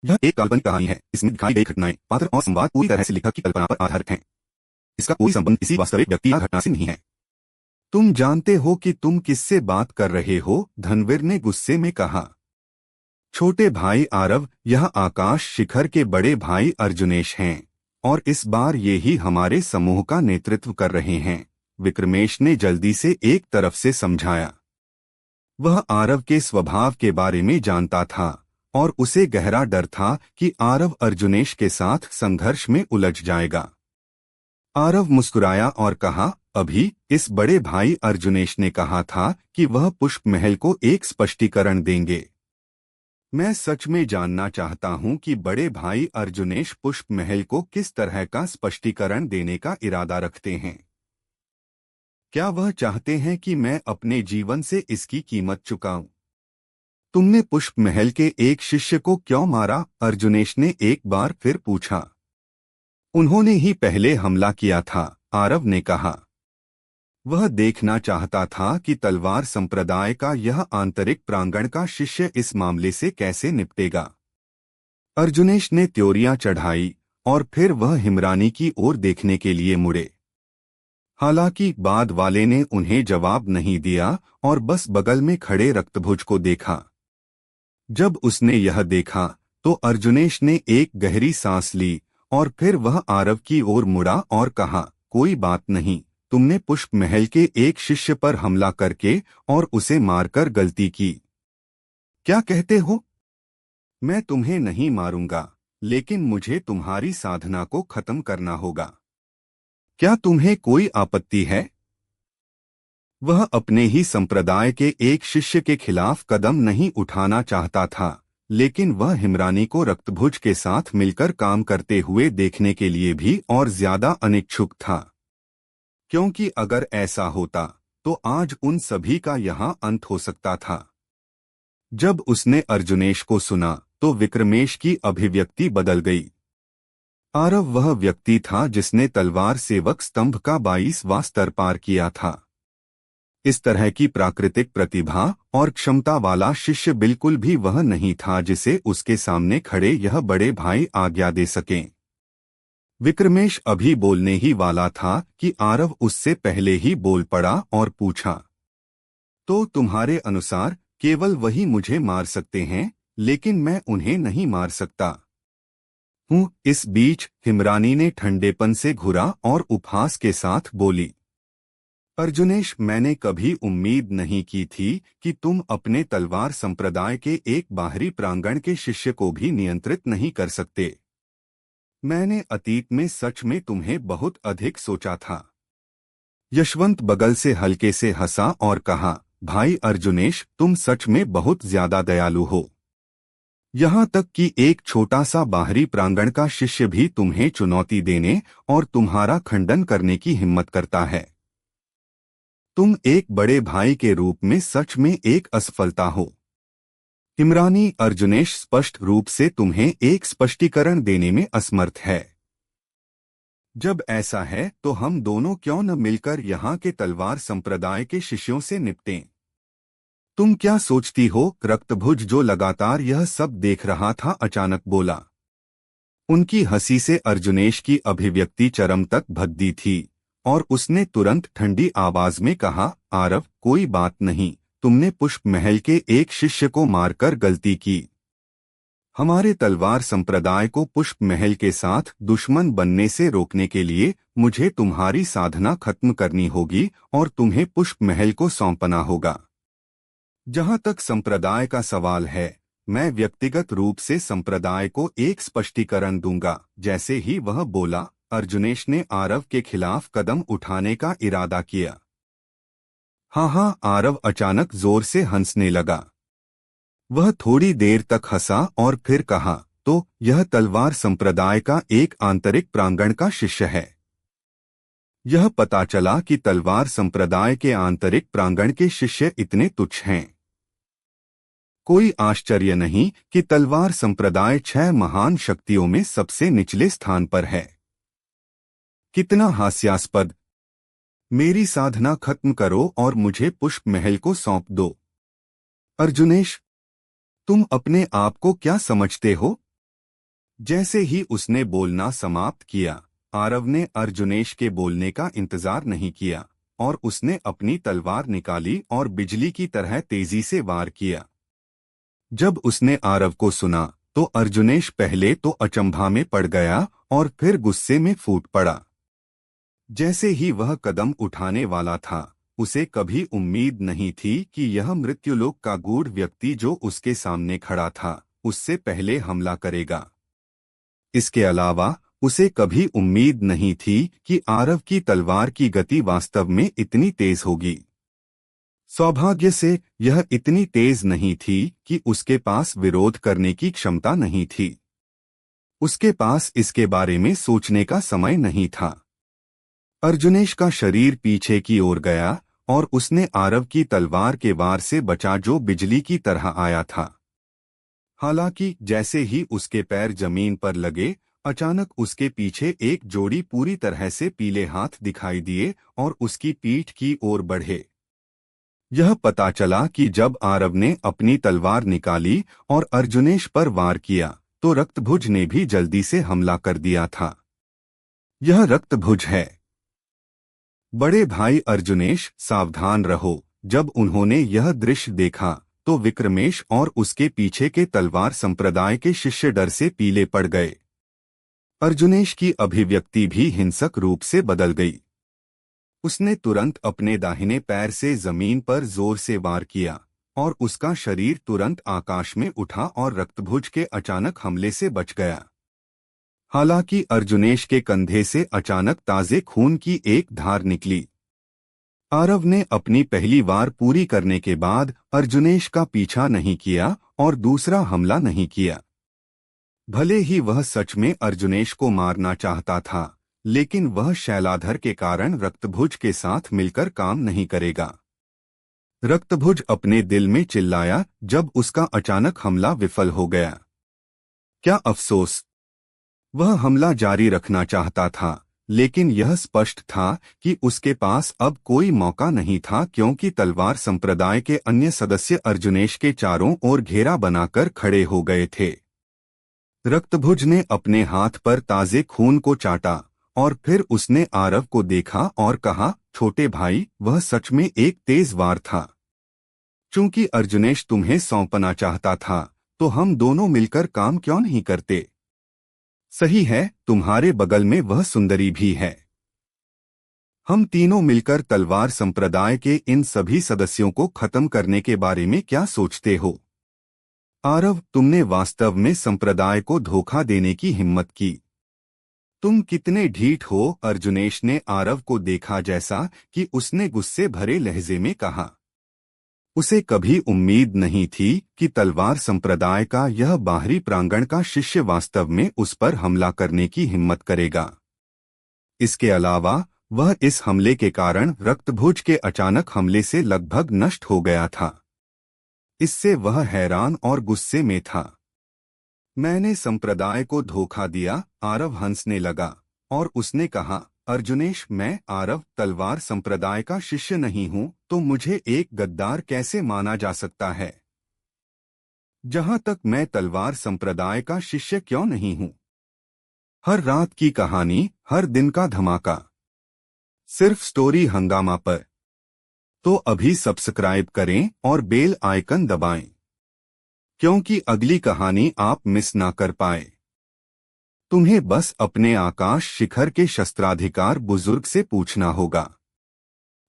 यह एक काल्पनिक कहानी है। इसमें दिखाई गई घटनाएं, पात्र और संवाद पूरी तरह से लेखक की कल्पना पर आधारित हैं। इसका कोई संबंध किसी वास्तविक व्यक्ति या घटना से नहीं है। तुम जानते हो कि तुम किससे बात कर रहे हो? धनवीर ने गुस्से में कहा। छोटे भाई आरव, यह आकाश शिखर के बड़े भाई अर्जुनेश हैं और इस बार ये ही हमारे समूह का नेतृत्व कर रहे हैं, विक्रमेश ने जल्दी से एक तरफ से समझाया। वह आरव के स्वभाव के बारे में जानता था और उसे गहरा डर था कि आरव अर्जुनेश के साथ संघर्ष में उलझ जाएगा। आरव मुस्कुराया और कहा, अभी इस बड़े भाई अर्जुनेश ने कहा था कि वह पुष्प महल को एक स्पष्टीकरण देंगे। मैं सच में जानना चाहता हूं कि बड़े भाई अर्जुनेश पुष्प महल को किस तरह का स्पष्टीकरण देने का इरादा रखते हैं। क्या वह चाहते हैं कि मैं अपने जीवन से इसकी कीमत चुकाऊं? तुमने पुष्प महल के एक शिष्य को क्यों मारा? अर्जुनेश ने एक बार फिर पूछा। उन्होंने ही पहले हमला किया था, आरव ने कहा। वह देखना चाहता था कि तलवार संप्रदाय का यह आंतरिक प्रांगण का शिष्य इस मामले से कैसे निपटेगा। अर्जुनेश ने त्योरियां चढ़ाई और फिर वह हिमरानी की ओर देखने के लिए मुड़े। हालांकि बाद वाले ने उन्हें जवाब नहीं दिया और बस बगल में खड़े रक्तभुज को देखा। जब उसने यह देखा तो अर्जुनेश ने एक गहरी सांस ली और फिर वह आरव की ओर मुड़ा और कहा, कोई बात नहीं, तुमने पुष्प महल के एक शिष्य पर हमला करके और उसे मारकर गलती की। क्या कहते हो? मैं तुम्हें नहीं मारूंगा, लेकिन मुझे तुम्हारी साधना को खत्म करना होगा। क्या तुम्हें कोई आपत्ति है? वह अपने ही संप्रदाय के एक शिष्य के खिलाफ कदम नहीं उठाना चाहता था, लेकिन वह हिमरानी को रक्तभुज के साथ मिलकर काम करते हुए देखने के लिए भी और ज्यादा अनिच्छुक था, क्योंकि अगर ऐसा होता तो आज उन सभी का यहां अंत हो सकता था। जब उसने अर्जुनेश को सुना तो विक्रमेश की अभिव्यक्ति बदल गई। आरव वह व्यक्ति था जिसने तलवार सेवक स्तंभ का 22वां स्तर पार किया था। इस तरह की प्राकृतिक प्रतिभा और क्षमता वाला शिष्य बिल्कुल भी वह नहीं था जिसे उसके सामने खड़े यह बड़े भाई आज्ञा दे सकें। विक्रमेश अभी बोलने ही वाला था कि आरव उससे पहले ही बोल पड़ा और पूछा, तो तुम्हारे अनुसार केवल वही मुझे मार सकते हैं, लेकिन मैं उन्हें नहीं मार सकता हूँ? इस बीच हिमरानी ने ठंडेपन से घुरा और उपहास के साथ बोली, अर्जुनेश, मैंने कभी उम्मीद नहीं की थी कि तुम अपने तलवार संप्रदाय के एक बाहरी प्रांगण के शिष्य को भी नियंत्रित नहीं कर सकते। मैंने अतीत में सच में तुम्हें बहुत अधिक सोचा था। यशवंत बगल से हल्के से हंसा और कहा, भाई अर्जुनेश, तुम सच में बहुत ज्यादा दयालु हो। यहाँ तक कि एक छोटा सा बाहरी प्रांगण का शिष्य भी तुम्हें चुनौती देने और तुम्हारा खंडन करने की हिम्मत करता है। तुम एक बड़े भाई के रूप में सच में एक असफलता हो। हिमरानी, अर्जुनेश स्पष्ट रूप से तुम्हें एक स्पष्टीकरण देने में असमर्थ है। जब ऐसा है तो हम दोनों क्यों न मिलकर यहाँ के तलवार संप्रदाय के शिष्यों से निपटें? तुम क्या सोचती हो? रक्तभुज, जो लगातार यह सब देख रहा था, अचानक बोला। उनकी हंसी से अर्जुनेश की अभिव्यक्ति चरम तक भद्दी थी और उसने तुरंत ठंडी आवाज में कहा, आरव, कोई बात नहीं, तुमने पुष्प महल के एक शिष्य को मारकर गलती की। हमारे तलवार संप्रदाय को पुष्प महल के साथ दुश्मन बनने से रोकने के लिए मुझे तुम्हारी साधना खत्म करनी होगी और तुम्हें पुष्प महल को सौंपना होगा। जहां तक संप्रदाय का सवाल है, मैं व्यक्तिगत रूप से संप्रदाय को एक स्पष्टीकरण दूंगा। जैसे ही वह बोला, अर्जुनेश ने आरव के खिलाफ कदम उठाने का इरादा किया। हाँ, आरव अचानक जोर से हंसने लगा। वह थोड़ी देर तक हंसा और फिर कहा, तो यह तलवार संप्रदाय का एक आंतरिक प्रांगण का शिष्य है। यह पता चला कि तलवार संप्रदाय के आंतरिक प्रांगण के शिष्य इतने तुच्छ हैं। कोई आश्चर्य नहीं कि तलवार संप्रदाय 6 महान शक्तियों में सबसे निचले स्थान पर है। कितना हास्यास्पद। मेरी साधना खत्म करो और मुझे पुष्प महल को सौंप दो। अर्जुनेश, तुम अपने आप को क्या समझते हो? जैसे ही उसने बोलना समाप्त किया, आरव ने अर्जुनेश के बोलने का इंतजार नहीं किया और उसने अपनी तलवार निकाली और बिजली की तरह तेजी से वार किया। जब उसने आरव को सुना तो अर्जुनेश पहले तो अचंभा में पड़ गया और फिर गुस्से में फूट पड़ा। जैसे ही वह कदम उठाने वाला था, उसे कभी उम्मीद नहीं थी कि यह मृत्युलोक का गूढ़ व्यक्ति जो उसके सामने खड़ा था, उससे पहले हमला करेगा। इसके अलावा उसे कभी उम्मीद नहीं थी कि आरव की तलवार की गति वास्तव में इतनी तेज होगी। सौभाग्य से यह इतनी तेज नहीं थी कि उसके पास विरोध करने की क्षमता नहीं थी। उसके पास इसके बारे में सोचने का समय नहीं था। अर्जुनेश का शरीर पीछे की ओर गया और उसने आरव की तलवार के वार से बचा जो बिजली की तरह आया था। हालांकि जैसे ही उसके पैर जमीन पर लगे, अचानक उसके पीछे एक जोड़ी पूरी तरह से पीले हाथ दिखाई दिए और उसकी पीठ की ओर बढ़े। यह पता चला कि जब आरव ने अपनी तलवार निकाली और अर्जुनेश पर वार किया तो रक्तभुज ने भी जल्दी से हमला कर दिया था। यह रक्तभुज है। बड़े भाई अर्जुनेश, सावधान रहो। जब उन्होंने यह दृश्य देखा तो विक्रमेश और उसके पीछे के तलवार संप्रदाय के शिष्य डर से पीले पड़ गए। अर्जुनेश की अभिव्यक्ति भी हिंसक रूप से बदल गई। उसने तुरंत अपने दाहिने पैर से जमीन पर जोर से वार किया और उसका शरीर तुरंत आकाश में उठा और रक्तभुज के अचानक हमले से बच गया। हालांकि अर्जुनेश के कंधे से अचानक ताजे खून की एक धार निकली। आरव ने अपनी पहली वार पूरी करने के बाद अर्जुनेश का पीछा नहीं किया और दूसरा हमला नहीं किया। भले ही वह सच में अर्जुनेश को मारना चाहता था, लेकिन वह शैलाधर के कारण रक्तभुज के साथ मिलकर काम नहीं करेगा। रक्तभुज अपने दिल में चिल्लाया जब उसका अचानक हमला विफल हो गया। क्या अफसोस! वह हमला जारी रखना चाहता था, लेकिन यह स्पष्ट था कि उसके पास अब कोई मौका नहीं था क्योंकि तलवार संप्रदाय के अन्य सदस्य अर्जुनेश के चारों ओर घेरा बनाकर खड़े हो गए थे। रक्तभुज ने अपने हाथ पर ताजे खून को चाटा और फिर उसने आरव को देखा और कहा, छोटे भाई, वह सच में एक तेज वार था। चूंकि अर्जुनेश तुम्हें सौंपना चाहता था, तो हम दोनों मिलकर काम क्यों नहीं करते? सही है, तुम्हारे बगल में वह सुंदरी भी है। हम तीनों मिलकर तलवार संप्रदाय के इन सभी सदस्यों को खत्म करने के बारे में क्या सोचते हो? आरव, तुमने वास्तव में संप्रदाय को धोखा देने की हिम्मत की। तुम कितने ढीठ हो। अर्जुनेश ने आरव को देखा जैसा कि उसने गुस्से भरे लहजे में कहा। उसे कभी उम्मीद नहीं थी कि तलवार संप्रदाय का यह बाहरी प्रांगण का शिष्य वास्तव में उस पर हमला करने की हिम्मत करेगा। इसके अलावा वह इस हमले के कारण रक्तभुज के अचानक हमले से लगभग नष्ट हो गया था। इससे वह हैरान और गुस्से में था। मैंने संप्रदाय को धोखा दिया, आरव हंसने लगा और उसने कहा, अर्जुनेश, मैं आरव तलवार संप्रदाय का शिष्य नहीं हूं, तो मुझे एक गद्दार कैसे माना जा सकता है? जहां तक मैं तलवार संप्रदाय का शिष्य क्यों नहीं हूं? हर रात की कहानी, हर दिन का धमाका, सिर्फ स्टोरी हंगामा पर। तो अभी सब्सक्राइब करें और बेल आइकन दबाएं, क्योंकि अगली कहानी आप मिस ना कर पाए। तुम्हें बस अपने आकाश शिखर के शस्त्राधिकार बुजुर्ग से पूछना होगा।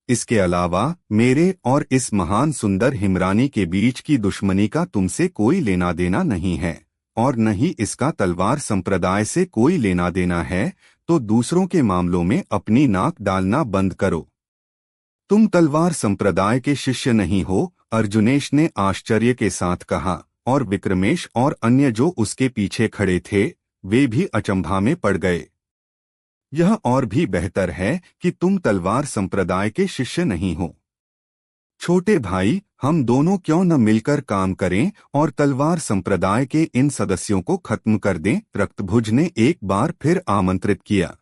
इसके अलावा मेरे और इस महान सुंदर हिमरानी के बीच की दुश्मनी का तुमसे कोई लेना देना नहीं है और न ही इसका तलवार संप्रदाय से कोई लेना देना है, तो दूसरों के मामलों में अपनी नाक डालना बंद करो। तुम तलवार संप्रदाय के शिष्य नहीं हो, अर्जुनेश ने आश्चर्य के साथ कहा और विक्रमेश और अन्य जो उसके पीछे खड़े थे वे भी अचंभा में पड़ गए। यह और भी बेहतर है कि तुम तलवार संप्रदाय के शिष्य नहीं हो। छोटे भाई, हम दोनों क्यों न मिलकर काम करें और तलवार संप्रदाय के इन सदस्यों को खत्म कर दें? रक्तभुज ने एक बार फिर आमंत्रित किया।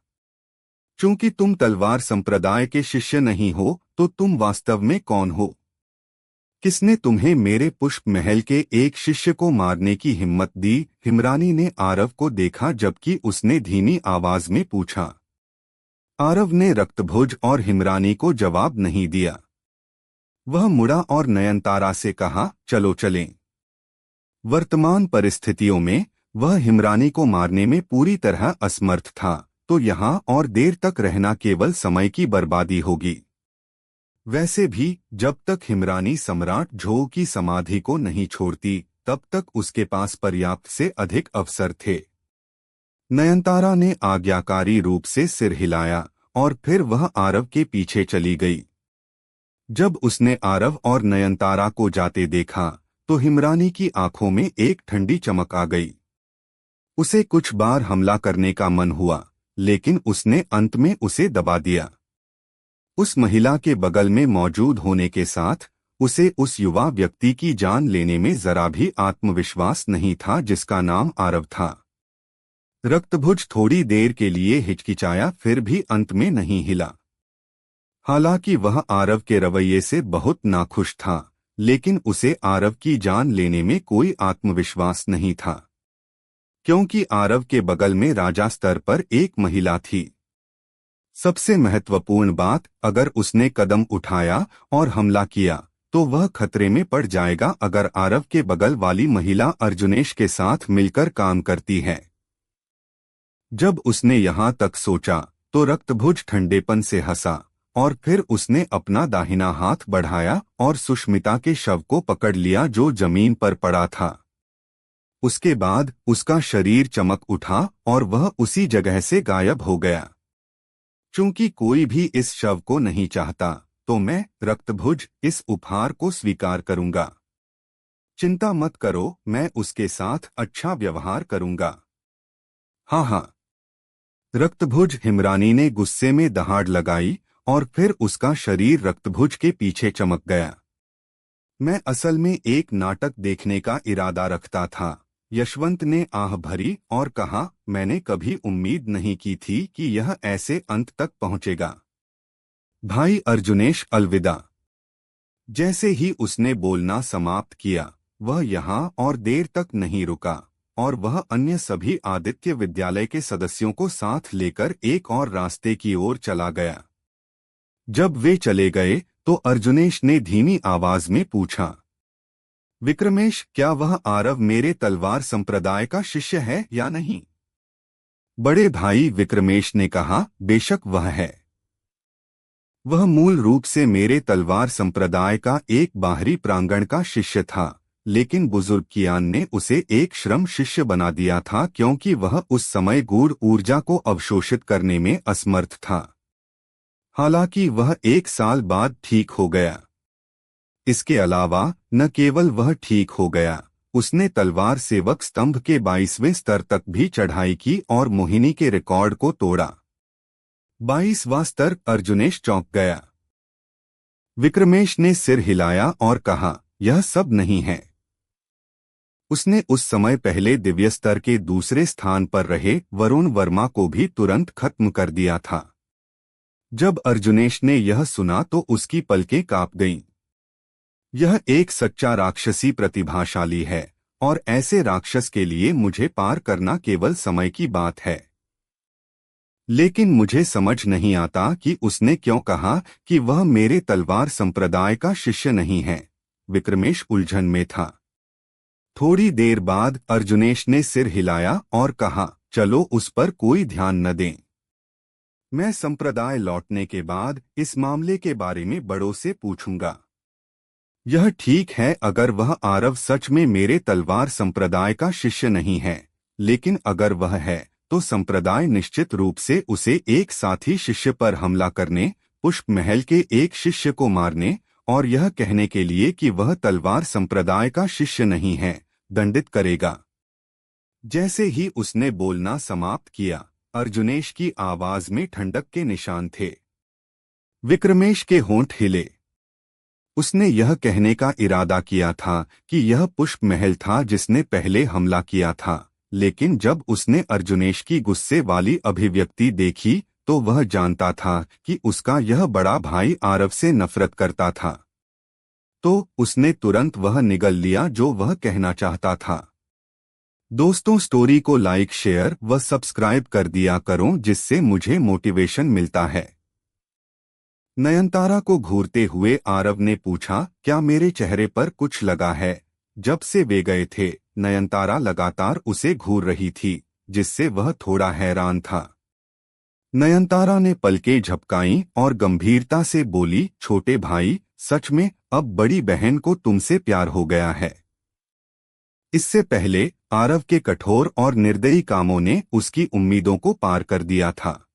चूंकि तुम तलवार संप्रदाय के शिष्य नहीं हो, तो तुम वास्तव में कौन हो? किसने तुम्हें मेरे पुष्प महल के एक शिष्य को मारने की हिम्मत दी? हिमरानी ने आरव को देखा जबकि उसने धीमी आवाज में पूछा। आरव ने रक्तभुज और हिमरानी को जवाब नहीं दिया। वह मुड़ा और नयनतारा से कहा, चलो चलें। वर्तमान परिस्थितियों में वह हिमरानी को मारने में पूरी तरह असमर्थ था, तो यहाँ और देर तक रहना केवल समय की बर्बादी होगी। वैसे भी जब तक हिमरानी सम्राट झो की समाधि को नहीं छोड़ती तब तक उसके पास पर्याप्त से अधिक अवसर थे। नयनतारा ने आज्ञाकारी रूप से सिर हिलाया और फिर वह आरव के पीछे चली गई। जब उसने आरव और नयनतारा को जाते देखा तो हिमरानी की आंखों में एक ठंडी चमक आ गई। उसे कुछ बार हमला करने का मन हुआ, लेकिन उसने अंत में उसे दबा दिया। उस महिला के बगल में मौजूद होने के साथ उसे उस युवा व्यक्ति की जान लेने में जरा भी आत्मविश्वास नहीं था जिसका नाम आरव था। रक्तभुज थोड़ी देर के लिए हिचकिचाया, फिर भी अंत में नहीं हिला। हालांकि वह आरव के रवैये से बहुत नाखुश था, लेकिन उसे आरव की जान लेने में कोई आत्मविश्वास नहीं था, क्योंकि आरव के बगल में राजा स्तर पर एक महिला थी। सबसे महत्वपूर्ण बात, अगर उसने कदम उठाया और हमला किया तो वह खतरे में पड़ जाएगा अगर आरव के बगल वाली महिला अर्जुनेश के साथ मिलकर काम करती है। जब उसने यहाँ तक सोचा तो रक्तभुज ठंडेपन से हंसा और फिर उसने अपना दाहिना हाथ बढ़ाया और सुष्मिता के शव को पकड़ लिया जो जमीन पर पड़ा था। उसके बाद उसका शरीर चमक उठा और वह उसी जगह से गायब हो गया। चूंकि कोई भी इस शव को नहीं चाहता तो मैं रक्तभुज इस उपहार को स्वीकार करूंगा। चिंता मत करो, मैं उसके साथ अच्छा व्यवहार करूंगा। हाँ हाँ। रक्तभुज हिमरानी ने गुस्से में दहाड़ लगाई और फिर उसका शरीर रक्तभुज के पीछे चमक गया। मैं असल में एक नाटक देखने का इरादा रखता था, यशवंत ने आह भरी और कहा, मैंने कभी उम्मीद नहीं की थी कि यह ऐसे अंत तक पहुंचेगा। भाई अर्जुनेश, अलविदा। जैसे ही उसने बोलना समाप्त किया वह यहाँ और देर तक नहीं रुका और वह अन्य सभी आदित्य विद्यालय के सदस्यों को साथ लेकर एक और रास्ते की ओर चला गया। जब वे चले गए तो अर्जुनेश ने धीमी आवाज में पूछा, विक्रमेश, क्या वह आरव मेरे तलवार संप्रदाय का शिष्य है या नहीं? बड़े भाई विक्रमेश ने कहा, बेशक वह है। वह मूल रूप से मेरे तलवार संप्रदाय का एक बाहरी प्रांगण का शिष्य था, लेकिन बुजुर्ग कियान ने उसे एक श्रम शिष्य बना दिया था क्योंकि वह उस समय गूढ़ ऊर्जा को अवशोषित करने में असमर्थ था। हालांकि वह 1 साल बाद ठीक हो गया। इसके अलावा न केवल वह ठीक हो गया, उसने तलवार सेवक स्तंभ के 22वें स्तर तक भी चढ़ाई की और मोहिनी के रिकॉर्ड को तोड़ा। 22वां स्तर। अर्जुनेश चौंक गया। विक्रमेश ने सिर हिलाया और कहा, यह सब नहीं है। उसने उस समय पहले दिव्य स्तर के दूसरे स्थान पर रहे वरुण वर्मा को भी तुरंत खत्म कर दिया था। जब अर्जुनेश ने यह सुना तो उसकी पलकें कांप गईं। यह एक सच्चा राक्षसी प्रतिभाशाली है और ऐसे राक्षस के लिए मुझे पार करना केवल समय की बात है। लेकिन मुझे समझ नहीं आता कि उसने क्यों कहा कि वह मेरे तलवार संप्रदाय का शिष्य नहीं है। विक्रमेश उलझन में था। थोड़ी देर बाद अर्जुनेश ने सिर हिलाया और कहा, चलो उस पर कोई ध्यान न दें। मैं संप्रदाय लौटने के बाद इस मामले के बारे में बड़ों से पूछूंगा। यह ठीक है अगर वह आरव सच में मेरे तलवार संप्रदाय का शिष्य नहीं है, लेकिन अगर वह है तो संप्रदाय निश्चित रूप से उसे एक साथी शिष्य पर हमला करने, पुष्प महल के एक शिष्य को मारने और यह कहने के लिए कि वह तलवार संप्रदाय का शिष्य नहीं है, दंडित करेगा। जैसे ही उसने बोलना समाप्त किया, अर्जुनेश की आवाज में ठंडक के निशान थे। विक्रमेश के होंठ हिले। उसने यह कहने का इरादा किया था कि यह पुष्प महल था जिसने पहले हमला किया था, लेकिन जब उसने अर्जुनेश की गुस्से वाली अभिव्यक्ति देखी तो वह जानता था कि उसका यह बड़ा भाई आरव से नफरत करता था। तो उसने तुरंत वह निगल लिया जो वह कहना चाहता था। दोस्तों, स्टोरी को लाइक, शेयर व सब्सक्राइब कर दिया करो जिससे मुझे मोटिवेशन मिलता है। नयनतारा को घूरते हुए आरव ने पूछा, क्या मेरे चेहरे पर कुछ लगा है? जब से वे गए थे, नयनतारा लगातार उसे घूर रही थी, जिससे वह थोड़ा हैरान था। नयनतारा ने पलकें झपकाईं और गंभीरता से बोली, छोटे भाई, सच में अब बड़ी बहन को तुमसे प्यार हो गया है। इससे पहले आरव के कठोर और निर्दयी कामों ने उसकी उम्मीदों को पार कर दिया था।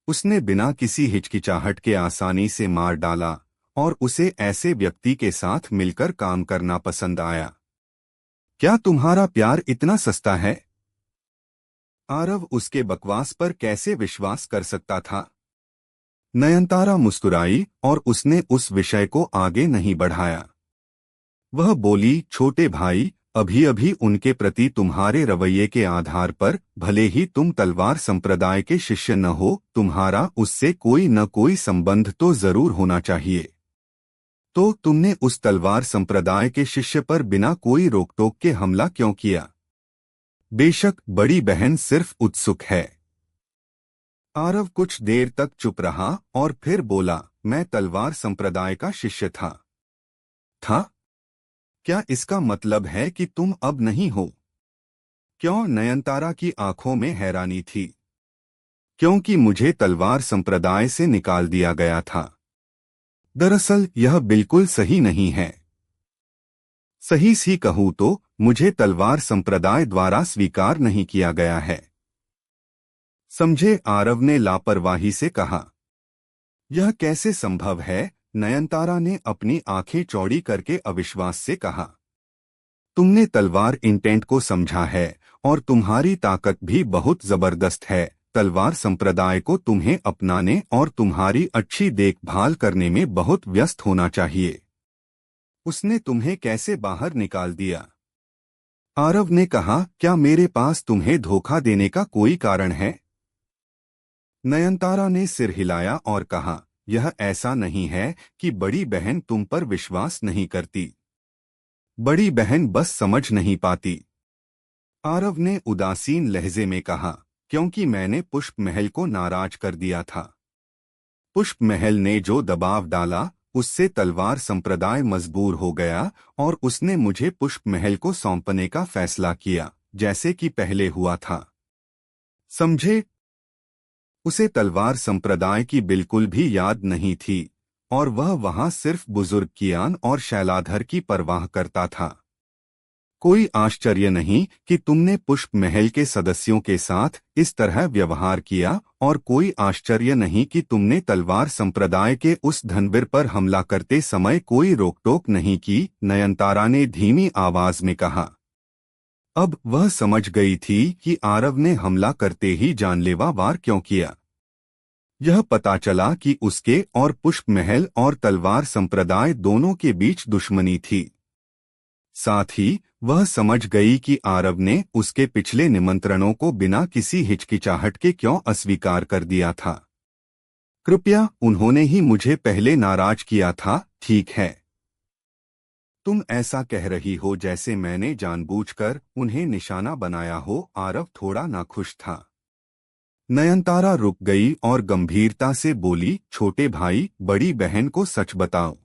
उसने बिना किसी हिचकिचाहट के आसानी से मार डाला और उसे ऐसे व्यक्ति के साथ मिलकर काम करना पसंद आया। क्या तुम्हारा प्यार इतना सस्ता है? आरव उसके बकवास पर कैसे विश्वास कर सकता था? नयनतारा मुस्कुराई और उसने उस विषय को आगे नहीं बढ़ाया। वह बोली, छोटे भाई, अभी अभी उनके प्रति तुम्हारे रवैये के आधार पर, भले ही तुम तलवार संप्रदाय के शिष्य न हो, तुम्हारा उससे कोई न कोई संबंध तो जरूर होना चाहिए। तो तुमने उस तलवार संप्रदाय के शिष्य पर बिना कोई रोकटोक के हमला क्यों किया? बेशक बड़ी बहन सिर्फ उत्सुक है। आरव कुछ देर तक चुप रहा और फिर बोला, मैं तलवार संप्रदाय का शिष्य था? क्या इसका मतलब है कि तुम अब नहीं हो? क्यों? नयनतारा की आंखों में हैरानी थी। क्योंकि मुझे तलवार संप्रदाय से निकाल दिया गया था। दरअसल यह बिल्कुल सही नहीं है। सही सी कहूँ तो मुझे तलवार संप्रदाय द्वारा स्वीकार नहीं किया गया है। समझे? आरव ने लापरवाही से कहा। यह कैसे संभव है? नयनतारा ने अपनी आंखें चौड़ी करके अविश्वास से कहा। तुमने तलवार इंटेंट को समझा है और तुम्हारी ताकत भी बहुत जबरदस्त है। तलवार संप्रदाय को तुम्हें अपनाने और तुम्हारी अच्छी देखभाल करने में बहुत व्यस्त होना चाहिए। उसने तुम्हें कैसे बाहर निकाल दिया? आरव ने कहा, क्या मेरे पास तुम्हें धोखा देने का कोई कारण है? नयनतारा ने सिर हिलाया और कहा, यह ऐसा नहीं है कि बड़ी बहन तुम पर विश्वास नहीं करती। बड़ी बहन बस समझ नहीं पाती। आरव ने उदासीन लहजे में कहा, क्योंकि मैंने पुष्प महल को नाराज कर दिया था। पुष्प महल ने जो दबाव डाला, उससे तलवार संप्रदाय मजबूर हो गया और उसने मुझे पुष्प महल को सौंपने का फैसला किया, जैसे कि पहले हुआ था। समझे? उसे तलवार संप्रदाय की बिल्कुल भी याद नहीं थी और वह वहां सिर्फ बुजुर्ग कियान और शैलाधर की परवाह करता था। कोई आश्चर्य नहीं कि तुमने पुष्प महल के सदस्यों के साथ इस तरह व्यवहार किया और कोई आश्चर्य नहीं कि तुमने तलवार संप्रदाय के उस धनवीर पर हमला करते समय कोई रोकटोक नहीं की। नयनतारा ने धीमी आवाज में कहा। अब वह समझ गई थी कि आरव ने हमला करते ही जानलेवा वार क्यों किया। यह पता चला कि उसके और पुष्प महल और तलवार संप्रदाय दोनों के बीच दुश्मनी थी। साथ ही वह समझ गई कि आरव ने उसके पिछले निमंत्रणों को बिना किसी हिचकिचाहट के क्यों अस्वीकार कर दिया था। कृपया, उन्होंने ही मुझे पहले नाराज किया था, ठीक है। तुम ऐसा कह रही हो जैसे मैंने जानबूझकर उन्हें निशाना बनाया हो। आरव थोड़ा नाखुश था। नयनतारा रुक गई और गंभीरता से बोली, छोटे भाई, बड़ी बहन को सच बताओ।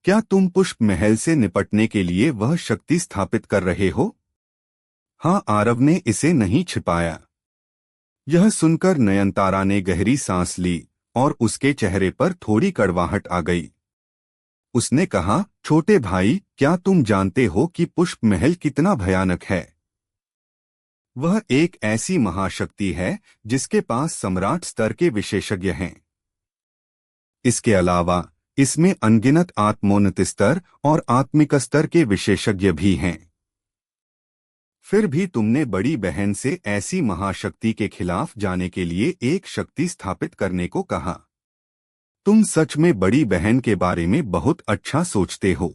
क्या तुम पुष्प महल से निपटने के लिए वह शक्ति स्थापित कर रहे हो? हाँ, आरव ने इसे नहीं छिपाया। यह सुनकर नयनतारा ने गहरी सांस ली और उसके चेहरे पर थोड़ी कड़वाहट आ गई। उसने कहा, छोटे भाई, क्या तुम जानते हो कि पुष्प महल कितना भयानक है? वह एक ऐसी महाशक्ति है जिसके पास सम्राट स्तर के विशेषज्ञ हैं। इसके अलावा इसमें अनगिनत आत्मोन्नत स्तर और आत्मिक स्तर के विशेषज्ञ भी हैं। फिर भी तुमने बड़ी बहन से ऐसी महाशक्ति के खिलाफ जाने के लिए एक शक्ति स्थापित करने को कहा। तुम सच में बड़ी बहन के बारे में बहुत अच्छा सोचते हो।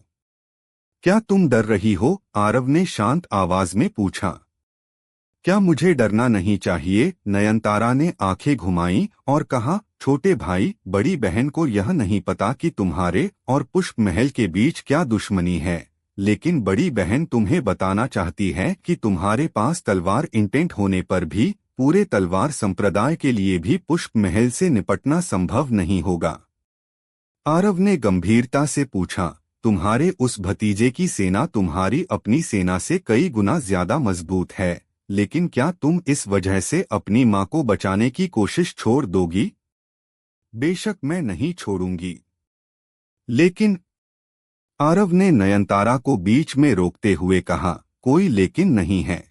क्या तुम डर रही हो? आरव ने शांत आवाज में पूछा। क्या मुझे डरना नहीं चाहिए? नयनतारा ने आंखें घुमाईं और कहा, छोटे भाई, बड़ी बहन को यह नहीं पता कि तुम्हारे और पुष्प महल के बीच क्या दुश्मनी है, लेकिन बड़ी बहन तुम्हें बताना चाहती है कि तुम्हारे पास तलवार इंटेंट होने पर भी पूरे तलवार संप्रदाय के लिए भी पुष्प महल से निपटना संभव नहीं होगा। आरव ने गंभीरता से पूछा, तुम्हारे उस भतीजे की सेना तुम्हारी अपनी सेना से कई गुना ज्यादा मजबूत है, लेकिन क्या तुम इस वजह से अपनी मां को बचाने की कोशिश छोड़ दोगी? बेशक मैं नहीं छोड़ूंगी। लेकिन आरव ने नयनतारा को बीच में रोकते हुए कहा, कोई लेकिन नहीं है।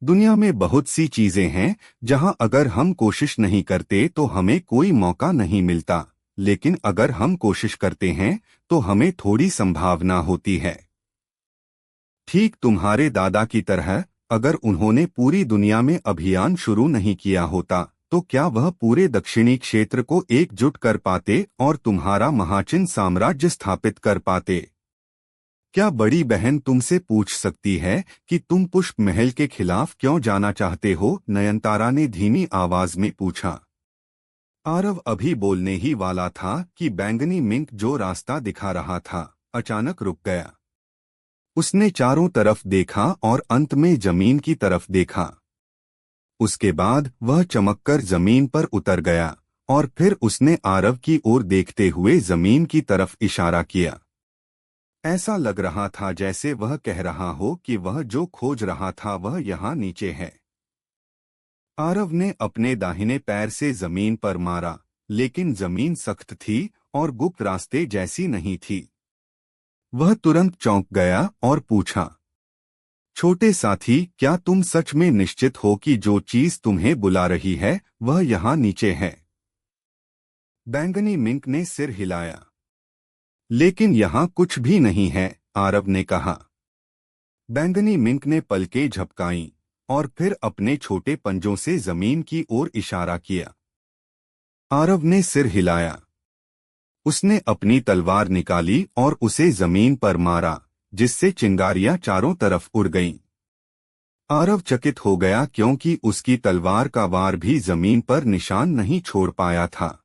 दुनिया में बहुत सी चीजें हैं जहां अगर हम कोशिश नहीं करते तो हमें कोई मौका नहीं मिलता, लेकिन अगर हम कोशिश करते हैं तो हमें थोड़ी संभावना होती है। ठीक तुम्हारे दादा की तरह, अगर उन्होंने पूरी दुनिया में अभियान शुरू नहीं किया होता तो क्या वह पूरे दक्षिणी क्षेत्र को एकजुट कर पाते और तुम्हारा महाचिन साम्राज्य स्थापित कर पाते? क्या बड़ी बहन तुमसे पूछ सकती है कि तुम पुष्प महल के खिलाफ क्यों जाना चाहते हो? नयनतारा ने धीमी आवाज में पूछा। आरव अभी बोलने ही वाला था कि बैंगनी मिंक जो रास्ता दिखा रहा था अचानक रुक गया। उसने चारों तरफ देखा और अंत में जमीन की तरफ देखा। उसके बाद वह चमककर जमीन पर उतर गया और फिर उसने आरव की ओर देखते हुए जमीन की तरफ इशारा किया। ऐसा लग रहा था जैसे वह कह रहा हो कि वह जो खोज रहा था वह यहाँ नीचे है। आरव ने अपने दाहिने पैर से जमीन पर मारा, लेकिन जमीन सख्त थी और गुप्त रास्ते जैसी नहीं थी। वह तुरंत चौंक गया और पूछा, छोटे साथी, क्या तुम सच में निश्चित हो कि जो चीज तुम्हें बुला रही है वह यहाँ नीचे है? बैंगनी मिंक ने सिर हिलाया। लेकिन यहाँ कुछ भी नहीं है, आरव ने कहा। बैंगनी मिंक ने पलकें झपकाईं और फिर अपने छोटे पंजों से जमीन की ओर इशारा किया। आरव ने सिर हिलाया। उसने अपनी तलवार निकाली और उसे जमीन पर मारा, जिससे चिंगारियां चारों तरफ उड़ गईं। आरव चकित हो गया क्योंकि उसकी तलवार का वार भी जमीन पर निशान नहीं छोड़ पाया था।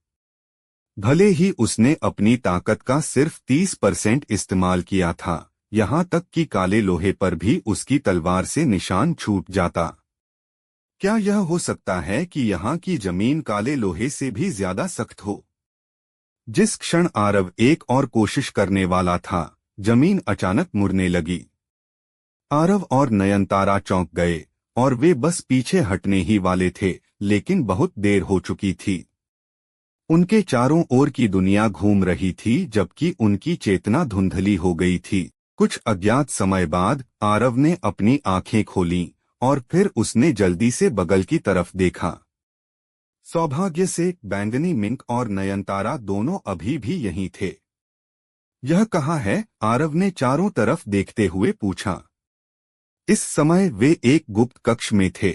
भले ही उसने अपनी ताकत का सिर्फ 30% इस्तेमाल किया था, यहाँ तक कि काले लोहे पर भी उसकी तलवार से निशान छूट जाता। क्या यह हो सकता है कि यहाँ की जमीन काले लोहे से भी ज्यादा सख्त हो? जिस क्षण आरव एक और कोशिश करने वाला था, जमीन अचानक मुड़ने लगी। आरव और नयनतारा चौंक गए और वे बस पीछे हटने ही वाले थे, लेकिन बहुत देर हो चुकी थी। उनके चारों ओर की दुनिया घूम रही थी जबकि उनकी चेतना धुंधली हो गई थी। कुछ अज्ञात समय बाद आरव ने अपनी आंखें खोलीं और फिर उसने जल्दी से बगल की तरफ देखा। सौभाग्य से बैंगनी मिंक और नयनतारा दोनों अभी भी यहीं थे। यह कहाँ है? आरव ने चारों तरफ देखते हुए पूछा। इस समय वे एक गुप्त कक्ष में थे।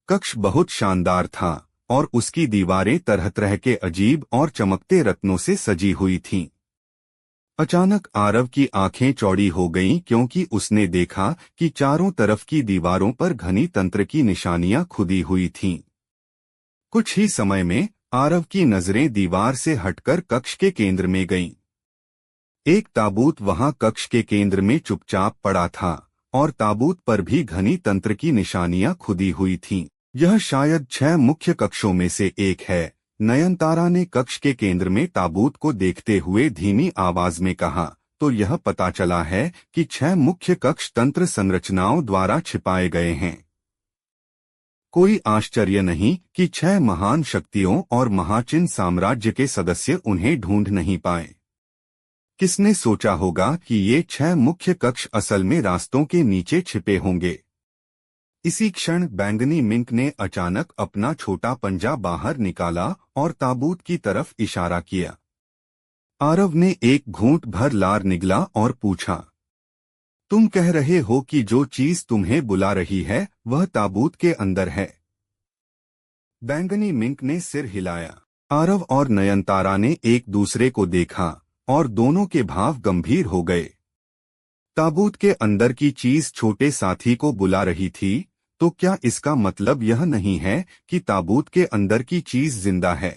कक्ष बहुत शानदार था और उसकी दीवारें तरह तरह के अजीब और चमकते रत्नों से सजी हुई थीं। अचानक आरव की आंखें चौड़ी हो गईं क्योंकि उसने देखा कि चारों तरफ की दीवारों पर घनी तंत्र की निशानियां खुदी हुई थीं। कुछ ही समय में आरव की नजरें दीवार से हटकर कक्ष के केंद्र में गईं। एक ताबूत वहां कक्ष के केंद्र में चुपचाप पड़ा था और ताबूत पर भी घनी तंत्र की निशानियां खुदी हुई थीं। यह शायद 6 मुख्य कक्षों में से एक है, नयनतारा ने कक्ष के केंद्र में ताबूत को देखते हुए धीमी आवाज में कहा। तो यह पता चला है कि 6 मुख्य कक्ष तंत्र संरचनाओं द्वारा छिपाए गए हैं। कोई आश्चर्य नहीं कि 6 महान शक्तियों और महाचिन साम्राज्य के सदस्य उन्हें ढूंढ नहीं पाए। किसने सोचा होगा कि ये 6 मुख्य कक्ष असल में रास्तों के नीचे छिपे होंगे? इसी क्षण बैंगनी मिंक ने अचानक अपना छोटा पंजा बाहर निकाला और ताबूत की तरफ इशारा किया। आरव ने एक घूंट भर लार निगला और पूछा, तुम कह रहे हो कि जो चीज तुम्हें बुला रही है वह ताबूत के अंदर है? बैंगनी मिंक ने सिर हिलाया। आरव और नयनतारा ने एक दूसरे को देखा और दोनों के भाव गंभीर हो गए। ताबूत के अंदर की चीज छोटे साथी को बुला रही थी, तो क्या इसका मतलब यह नहीं है कि ताबूत के अंदर की चीज जिंदा है?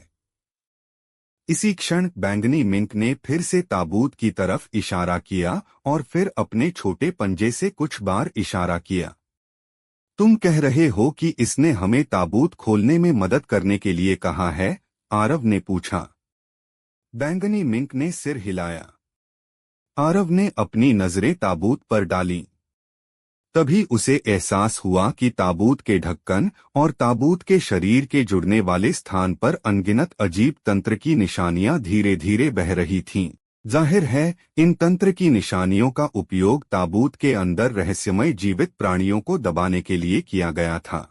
इसी क्षण बैंगनी मिंक ने फिर से ताबूत की तरफ इशारा किया और फिर अपने छोटे पंजे से कुछ बार इशारा किया। तुम कह रहे हो कि इसने हमें ताबूत खोलने में मदद करने के लिए कहा है? आरव ने पूछा। बैंगनी मिंक ने सिर हिलाया। आरव ने अपनी नजरें ताबूत पर डालीं। तभी उसे एहसास हुआ कि ताबूत के ढक्कन और ताबूत के शरीर के जुड़ने वाले स्थान पर अनगिनत अजीब तंत्र की निशानियां धीरे धीरे बह रही थीं। जाहिर है, इन तंत्र की निशानियों का उपयोग ताबूत के अंदर रहस्यमय जीवित प्राणियों को दबाने के लिए किया गया था।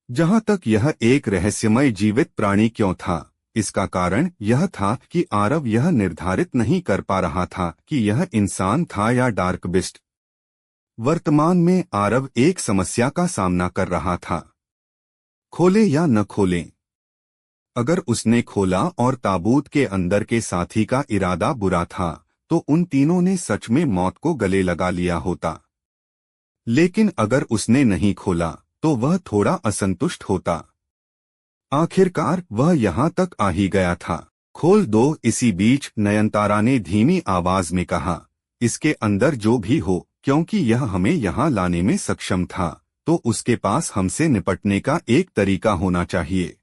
जहां तक यह एक रहस्यमय जीवित प्राणी क्यों था, इसका कारण यह था कि आरव यह निर्धारित नहीं कर पा रहा था कि यह इंसान था या डार्क बिस्ट। वर्तमान में आरव एक समस्या का सामना कर रहा था। खोले या न खोलें? अगर उसने खोला और ताबूत के अंदर के साथी का इरादा बुरा था, तो उन तीनों ने सच में मौत को गले लगा लिया होता। लेकिन अगर उसने नहीं खोला, तो वह थोड़ा असंतुष्ट होता। आखिरकार वह यहाँ तक आ ही गया था। खोल दो। इसी बीच नयनतारा ने धीमी आवाज में कहा, इसके अंदर जो भी हो, क्योंकि यह हमें यहाँ लाने में सक्षम था, तो उसके पास हमसे निपटने का एक तरीका होना चाहिए।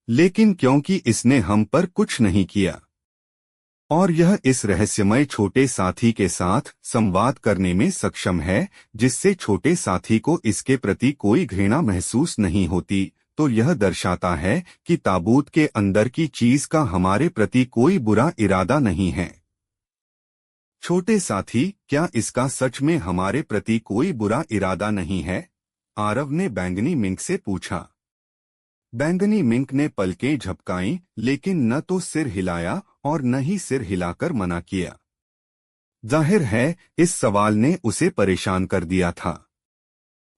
लेकिन क्योंकि इसने हम पर कुछ नहीं किया और यह इस रहस्यमय छोटे साथी के साथ संवाद करने में सक्षम है, जिससे छोटे साथी को इसके प्रति कोई घृणा महसूस नहीं होती, तो यह दर्शाता है कि ताबूत के अंदर की चीज का हमारे प्रति कोई बुरा इरादा नहीं है। छोटे साथी, क्या इसका सच में हमारे प्रति कोई बुरा इरादा नहीं है? आरव ने बैंगनी मिंक से पूछा। बैंगनी मिंक ने पलकें झपकाईं, लेकिन न तो सिर हिलाया और न ही सिर हिलाकर मना किया। जाहिर है, इस सवाल ने उसे परेशान कर दिया था।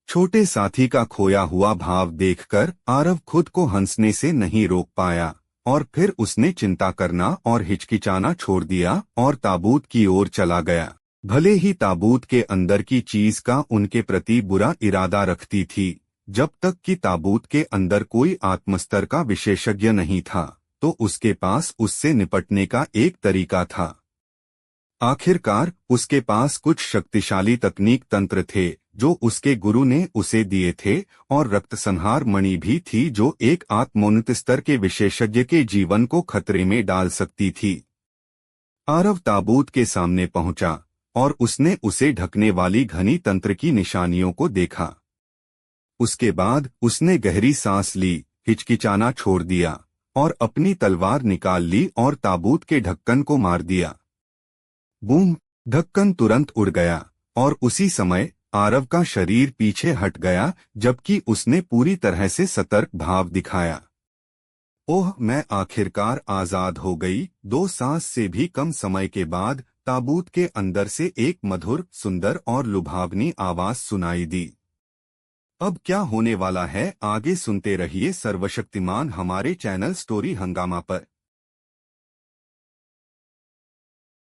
छोटे साथी का खोया हुआ भाव देखकर आरव खुद को हंसने से नहीं रोक पाया और फिर उसने चिंता करना और हिचकिचाना छोड़ दिया और ताबूत की ओर चला गया। भले ही ताबूत के अंदर की चीज का उनके प्रति बुरा इरादा रखती थी, जब तक कि ताबूत के अंदर कोई आत्मस्तर का विशेषज्ञ नहीं था, तो उसके पास उससे निपटने का एक तरीका था। आखिरकार उसके पास कुछ शक्तिशाली तकनीक तंत्र थे जो उसके गुरु ने उसे दिए थे, और रक्त संहार मणि भी थी जो एक आत्मोन्नत स्तर के विशेषज्ञ के जीवन को खतरे में डाल सकती थी। आरव ताबूत के सामने पहुंचा और उसने उसे ढकने वाली घनी तंत्र की निशानियों को देखा। उसके बाद उसने गहरी सांस ली, हिचकिचाना छोड़ दिया और अपनी तलवार निकाल ली और ताबूत के ढक्कन को मार दिया। बूम! ढक्कन तुरंत उड़ गया और उसी समय आरव का शरीर पीछे हट गया, जबकि उसने पूरी तरह से सतर्क भाव दिखाया। ओह, मैं आखिरकार आजाद हो गई। 2 सांस से भी कम समय के बाद ताबूत के अंदर से एक मधुर, सुंदर और लुभावनी आवाज सुनाई दी। अब क्या होने वाला है, आगे सुनते रहिए सर्वशक्तिमान हमारे चैनल स्टोरी हंगामा पर।